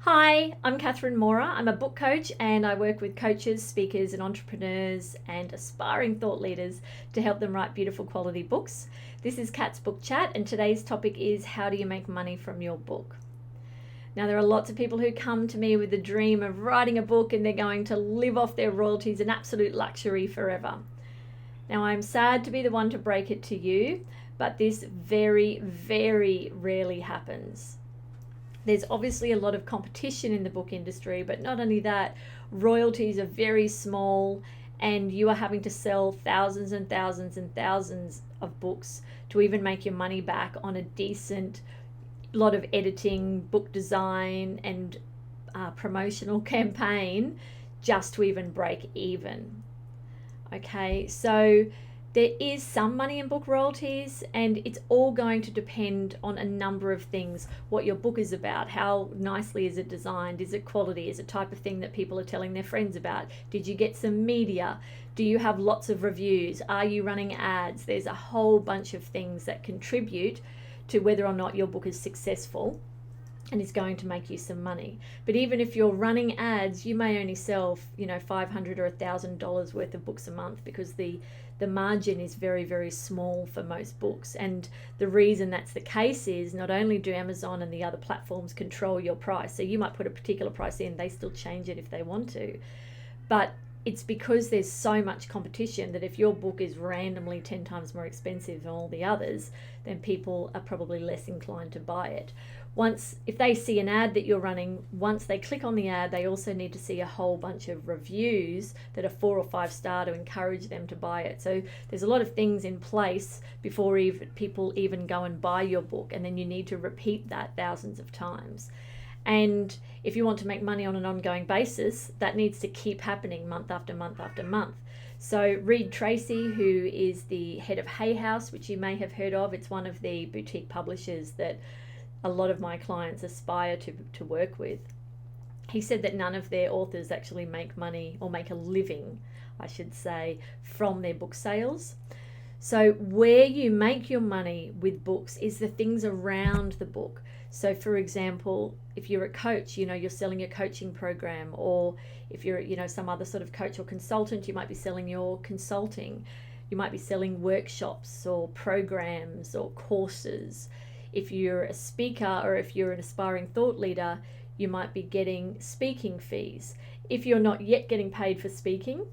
Hi, I'm Catherine Mora. I'm a book coach and I work with coaches, speakers, and entrepreneurs and aspiring thought leaders to help them write beautiful quality books. This is Kat's Book Chat, and today's topic is how do you make money from your book? Now, there are lots of people who come to me with the dream of writing a book and they're going to live off their royalties in absolute luxury forever. Now, I'm sad to be the one to break it to you, but this very, very rarely happens. There's obviously a lot of competition in the book industry, but not only that, royalties are very small and you are having to sell thousands and thousands and thousands of books to even make your money back on a decent lot of editing, book design, and promotional campaign just to even break even. Okay, so there is some money in book royalties, and it's all going to depend on a number of things. What your book is about, how nicely is it designed, is it quality, is it type of thing that people are telling their friends about, did you get some media, do you have lots of reviews, are you running ads? There's a whole bunch of things that contribute to whether or not your book is successful and is going to make you some money. But even if you're running ads, you may only sell, $500 or $1,000 worth of books a month, because the margin is very, very small for most books. And the reason that's the case is not only do Amazon and the other platforms control your price, so you might put a particular price in, they still change it if they want to, but it's because there's so much competition that if your book is randomly 10 times more expensive than all the others, then people are probably less inclined to buy it. If they see an ad that you're running, once they click on the ad, they also need to see a whole bunch of reviews that are 4 or 5 star to encourage them to buy it. So there's a lot of things in place before people even go and buy your book, and then you need to repeat that thousands of times. And if you want to make money on an ongoing basis, that needs to keep happening month after month after month. So Reed Tracy, who is the head of Hay House, which you may have heard of, it's one of the boutique publishers that a lot of my clients aspire to work with. He said that none of their authors actually make money, or make a living, I should say, from their book sales. So where you make your money with books is the things around the book. So for example, if you're a coach, you're selling a coaching program, or if you're, some other sort of coach or consultant, you might be selling your consulting. You might be selling workshops or programs or courses. If you're a speaker or if you're an aspiring thought leader, you might be getting speaking fees. If you're not yet getting paid for speaking,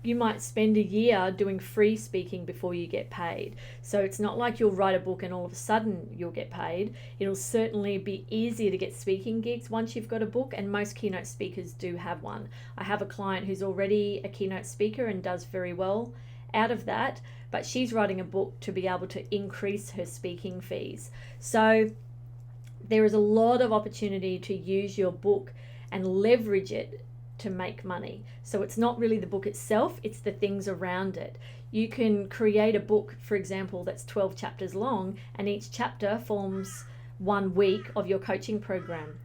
you might spend a year doing free speaking before you get paid. So it's not like you'll write a book and all of a sudden you'll get paid. It'll certainly be easier to get speaking gigs once you've got a book, and most keynote speakers do have one. I have a client who's already a keynote speaker and does very well out of that, but she's writing a book to be able to increase her speaking fees. So there is a lot of opportunity to use your book and leverage it to make money. So it's not really the book itself, it's the things around it. You can create a book, for example, that's 12 chapters long, and each chapter forms 1 week of your coaching program.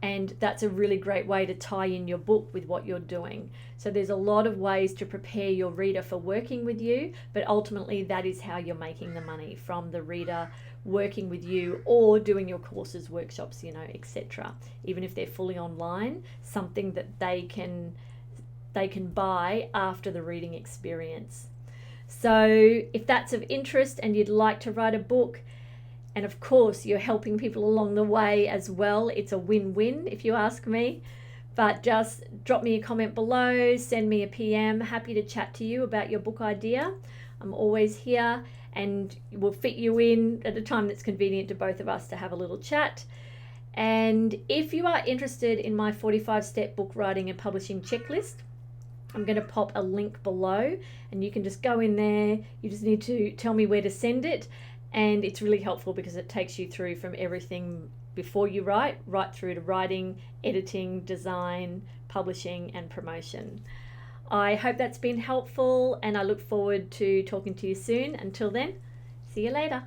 And that's a really great way to tie in your book with what you're doing. So there's a lot of ways to prepare your reader for working with you, but ultimately that is how you're making the money, from the reader working with you or doing your courses, workshops, etc. Even if they're fully online, something that they can buy after the reading experience. So if that's of interest and you'd like to write a book, and of course you're helping people along the way as well, it's a win-win if you ask me. But just drop me a comment below, send me a PM, happy to chat to you about your book idea. I'm always here, and we'll fit you in at a time that's convenient to both of us to have a little chat. And if you are interested in my 45-step book writing and publishing checklist, I'm going to pop a link below, and you can just go in there. You just need to tell me where to send it, and it's really helpful because it takes you through from everything before you write, right through to writing, editing, design, publishing, and promotion. I hope that's been helpful, and I look forward to talking to you soon. Until then, see you later.